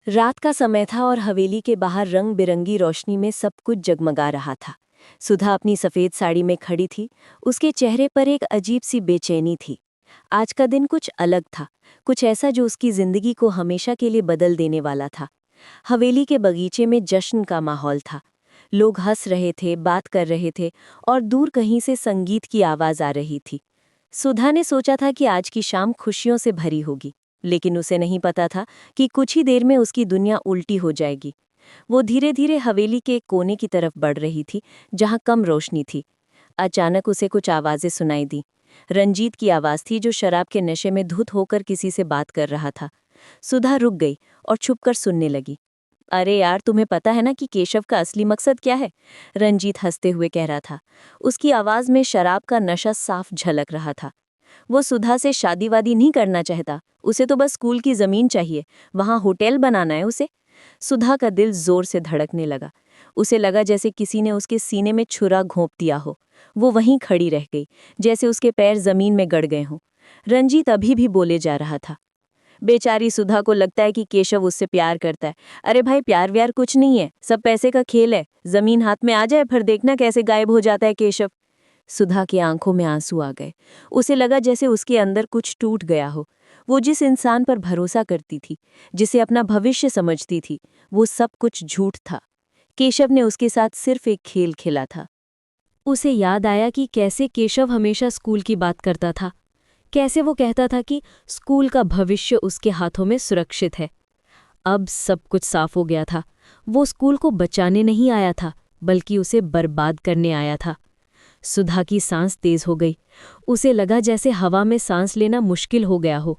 रात का समय था और हवेली के बाहर रंग बिरंगी रोशनी में सब कुछ जगमगा रहा था। सुधा अपनी सफेद साड़ी में खड़ी थी। उसके चेहरे पर एक अजीब सी बेचैनी थी। आज का दिन कुछ अलग था, कुछ ऐसा जो उसकी जिंदगी को हमेशा के लिए बदल देने वाला था। हवेली के बगीचे में जश्न का माहौल था। लोग हंस रहे थे, बात कर रहे थे और दूर कहीं से संगीत की आवाज आ रही थी। सुधा ने सोचा था कि आज की शाम खुशियों से भरी होगी, लेकिन उसे नहीं पता था कि कुछ ही देर में उसकी दुनिया उल्टी हो जाएगी। वो धीरे धीरे हवेली के एक कोने की तरफ बढ़ रही थी, जहां कम रोशनी थी। अचानक उसे कुछ आवाजें सुनाई दी। रंजीत की आवाज थी, जो शराब के नशे में धुत होकर किसी से बात कर रहा था। सुधा रुक गई और छुपकर सुनने लगी। अरे यार, तुम्हें पता है ना कि केशव का असली मकसद क्या है? रंजीत हंसते हुए कह रहा था। उसकी आवाज में शराब का नशा साफ झलक रहा था। वो सुधा से शादी वादी नहीं करना चाहता, उसे तो बस स्कूल की जमीन चाहिए, वहां होटल बनाना है उसे। सुधा का दिल जोर से धड़कने लगा। उसे लगा जैसे किसी ने उसके सीने में छुरा घोंप दिया हो। वो वहीं खड़ी रह गई, जैसे उसके पैर जमीन में गड़ गए हों। रंजीत अभी भी बोले जा रहा था। बेचारी सुधा को लगता है कि केशव उससे प्यार करता है। अरे भाई, प्यार व्यार कुछ नहीं है, सब पैसे का खेल है। जमीन हाथ में आ जाए फिर देखना कैसे गायब हो जाता है केशव। सुधा की आंखों में आंसू आ गए। उसे लगा जैसे उसके अंदर कुछ टूट गया हो। वो जिस इंसान पर भरोसा करती थी, जिसे अपना भविष्य समझती थी, वो सब कुछ झूठ था। केशव ने उसके साथ सिर्फ एक खेल खेला था। उसे याद आया कि कैसे केशव हमेशा स्कूल की बात करता था। कैसे वो कहता था कि स्कूल का भविष्य उसके हाथों में सुरक्षित है। अब सब कुछ साफ हो गया था। वो स्कूल को बचाने नहीं आया था, बल्कि उसे बर्बाद करने आया था। सुधा की सांस तेज हो गई। उसे लगा जैसे हवा में सांस लेना मुश्किल हो गया हो।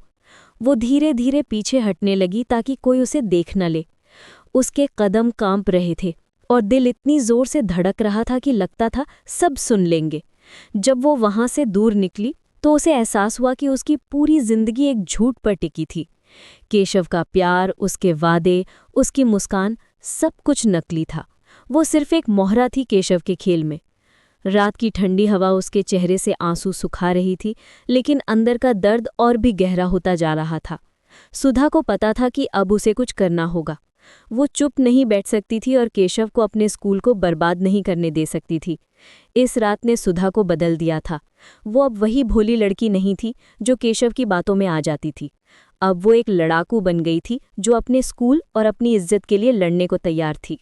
वो धीरे धीरे पीछे हटने लगी ताकि कोई उसे देख न ले। उसके कदम कांप रहे थे और दिल इतनी जोर से धड़क रहा था कि लगता था सब सुन लेंगे। जब वो वहां से दूर निकली तो उसे एहसास हुआ कि उसकी पूरी जिंदगी एक झूठ पर टिकी थी। केशव का प्यार, उसके वादे, उसकी मुस्कान, सब कुछ नकली था। वो सिर्फ एक मोहरा थी केशव के खेल में। रात की ठंडी हवा उसके चेहरे से आंसू सुखा रही थी, लेकिन अंदर का दर्द और भी गहरा होता जा रहा था। सुधा को पता था कि अब उसे कुछ करना होगा। वो चुप नहीं बैठ सकती थी और केशव को अपने स्कूल को बर्बाद नहीं करने दे सकती थी। इस रात ने सुधा को बदल दिया था। वो अब वही भोली लड़की नहीं थी जो केशव की बातों में आ जाती थी। अब वो एक लड़ाकू बन गई थी, जो अपने स्कूल और अपनी इज्जत के लिए लड़ने को तैयार थी।